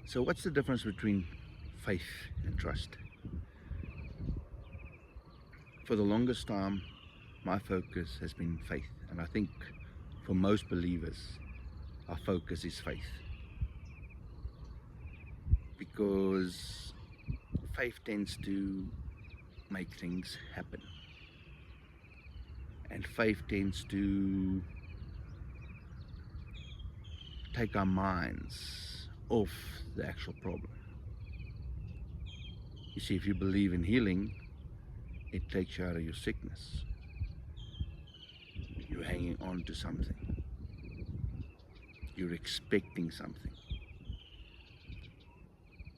So what's the difference between faith and trust? For the longest time, my focus has been faith. And I think for most believers, our focus is faith. Because faith tends to make things happen. And faith tends to take our minds off the actual problem. You see, if you believe in healing, it takes you out of your sickness. You're hanging on to something. You're expecting something.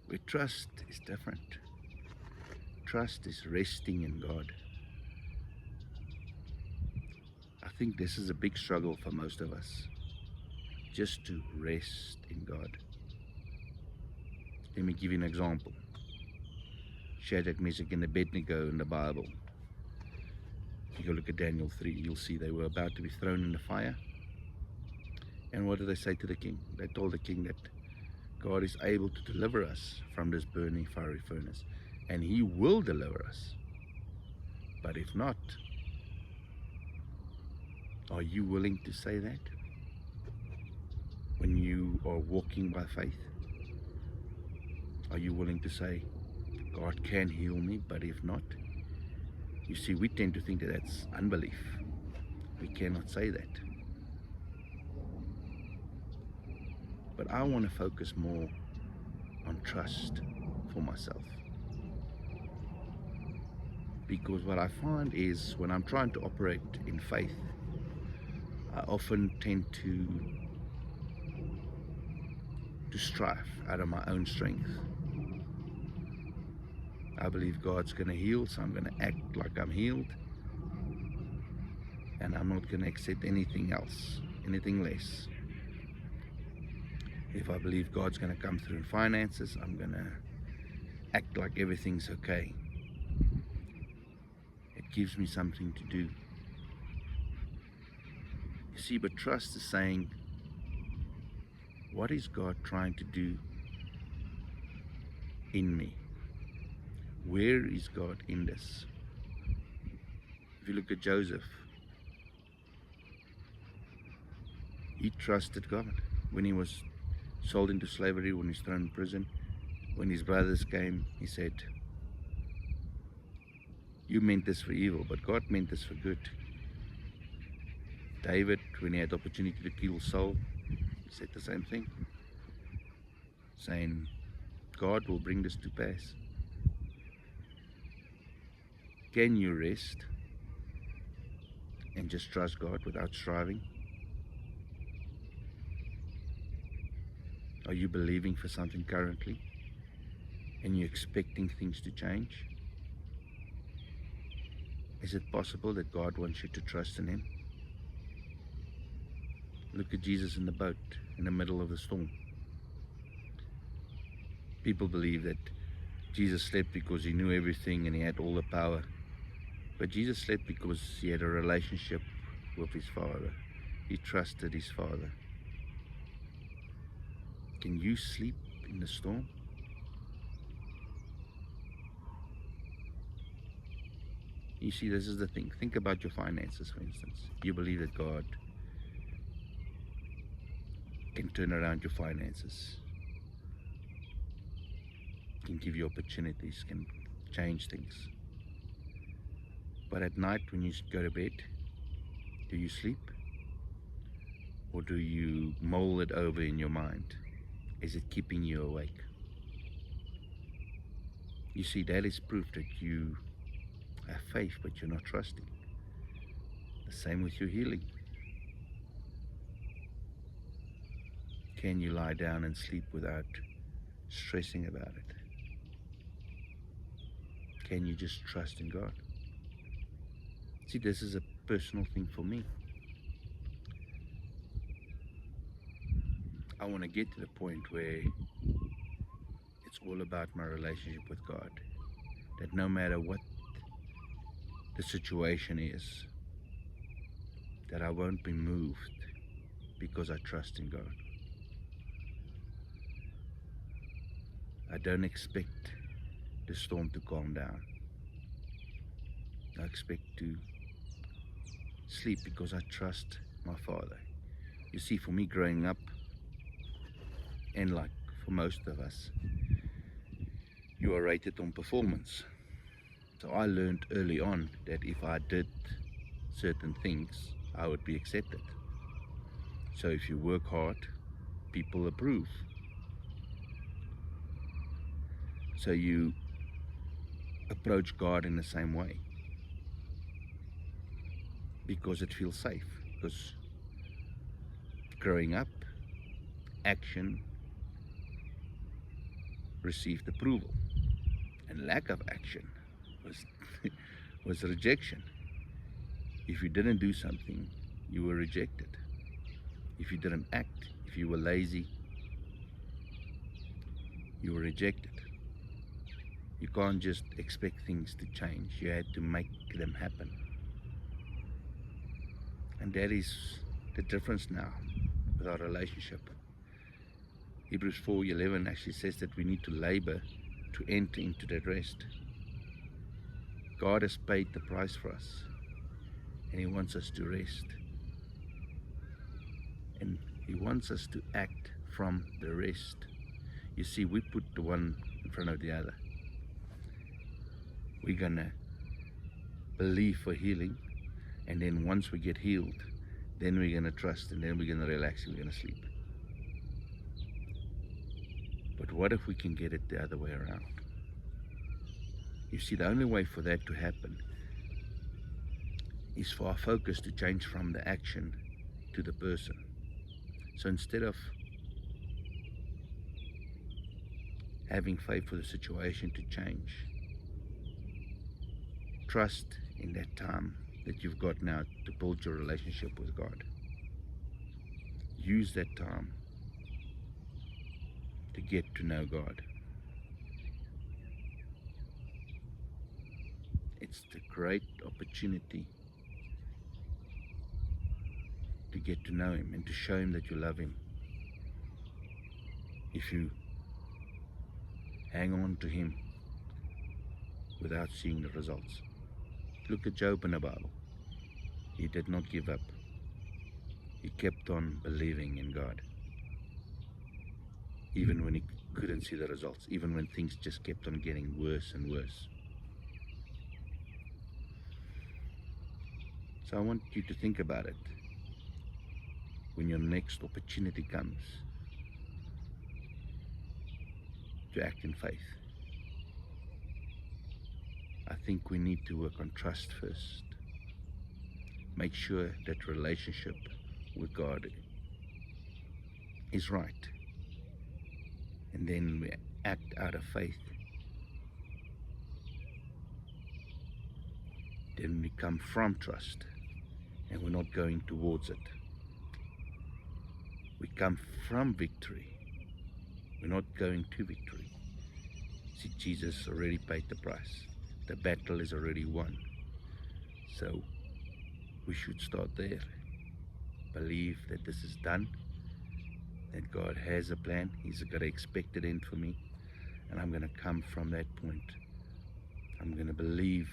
Where trust is different. Trust is resting in God. I think this is a big struggle for most of us, just to rest in God. Let me give you an example. Shadrach, Meshach, and Abednego in the Bible. If you go look at Daniel 3, you'll see they were about to be thrown in the fire. And what did they say to the king? They told the king that God is able to deliver us from this burning fiery furnace, and He will deliver us. But if not, are you willing to say that when you are walking by faith? Are you willing to say, God can heal me, but if not? You see, we tend to think that that's unbelief. We cannot say that. But I want to focus more on trust for myself. Because what I find is when I'm trying to operate in faith, I often tend to strive out of my own strength. I believe God's going to heal, so I'm going to act like I'm healed. And I'm not going to accept anything else, anything less. If I believe God's going to come through in finances, I'm going to act like everything's okay. It gives me something to do. You see, but trust is saying, what is God trying to do in me? Where is God in this? If you look at Joseph, he trusted God. When he was sold into slavery, when he was thrown in prison, when his brothers came, he said, you meant this for evil, but God meant this for good. David, when he had the opportunity to kill Saul, he said the same thing, saying, God will bring this to pass. Can you rest and just trust God without striving? Are you believing for something currently and you're expecting things to change? Is it possible that God wants you to trust in Him? Look at Jesus in the boat in the middle of the storm. People believe that Jesus slept because He knew everything and He had all the power. But Jesus slept because He had a relationship with His Father. He trusted His Father. Can you sleep in the storm? You see, this is the thing. Think about your finances, for instance. You believe that God can turn around your finances, can give you opportunities, can change things. But at night when you go to bed, do you sleep? Or do you mull it over in your mind? Is it keeping you awake? You see, that is proof that you have faith, but you're not trusting. The same with your healing. Can you lie down and sleep without stressing about it? Can you just trust in God? See, this is a personal thing for me. I want to get to the point where it's all about my relationship with God. That no matter what the situation is, that I won't be moved because I trust in God. I don't expect the storm to calm down. I expect to sleep because I trust my Father. You see, for me growing up, and like for most of us, you are rated on performance. So I learned early on that if I did certain things, I would be accepted. So if you work hard, people approve. So you approach God in the same way because it feels safe. Because growing up, action received approval, and lack of action was was rejection. If you didn't do something, you were rejected. If you didn't act, if you were lazy, you were rejected. You can't just expect things to change. You had to make them happen. And that is the difference now with our relationship. Hebrews 4:11 actually says that we need to labor to enter into that rest. God has paid the price for us, and He wants us to rest. And He wants us to act from the rest. You see, we put the one in front of the other. We're gonna believe for healing, and then once we get healed, then we're gonna trust, and then we're gonna relax, and we're gonna sleep. But what if we can get it the other way around? You see, the only way for that to happen is for our focus to change from the action to the person. So instead of having faith for the situation to change, trust in that time that you've got now to build your relationship with God. Use that time to get to know God. It's the great opportunity to get to know Him and to show Him that you love Him. If you hang on to Him without seeing the results. Look at Job in the Bible. He did not give up. He kept on believing in God. Even when he couldn't see the results, even when things just kept on getting worse and worse. So I want you to think about it. When your next opportunity comes to act in faith, I think we need to work on trust first. Make sure that relationship with God is right. And then we act out of faith. Then we come from trust, and we're not going towards it. We come from victory. We're not going to victory. See, Jesus already paid the price. The battle is already won. So we should start there. Believe that this is done, that God has a plan. He's got an expected end for me, and I'm going to come from that point. I'm going to believe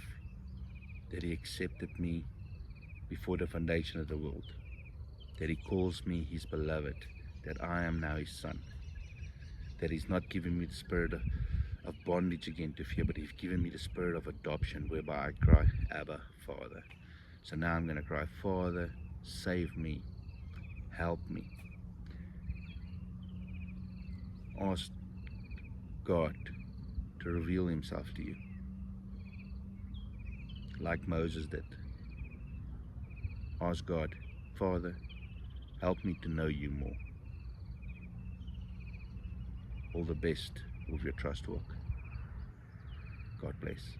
that He accepted me before the foundation of the world, that He calls me His beloved, that I am now His son, that He's not giving me the spirit of bondage again to fear, but He's given me the spirit of adoption, whereby I cry, Abba, Father. So now I'm going to cry, Father, save me, help me. Ask God to reveal Himself to you, like Moses did. Ask God, Father, help me to know You more. All the best with your trust walk. God bless.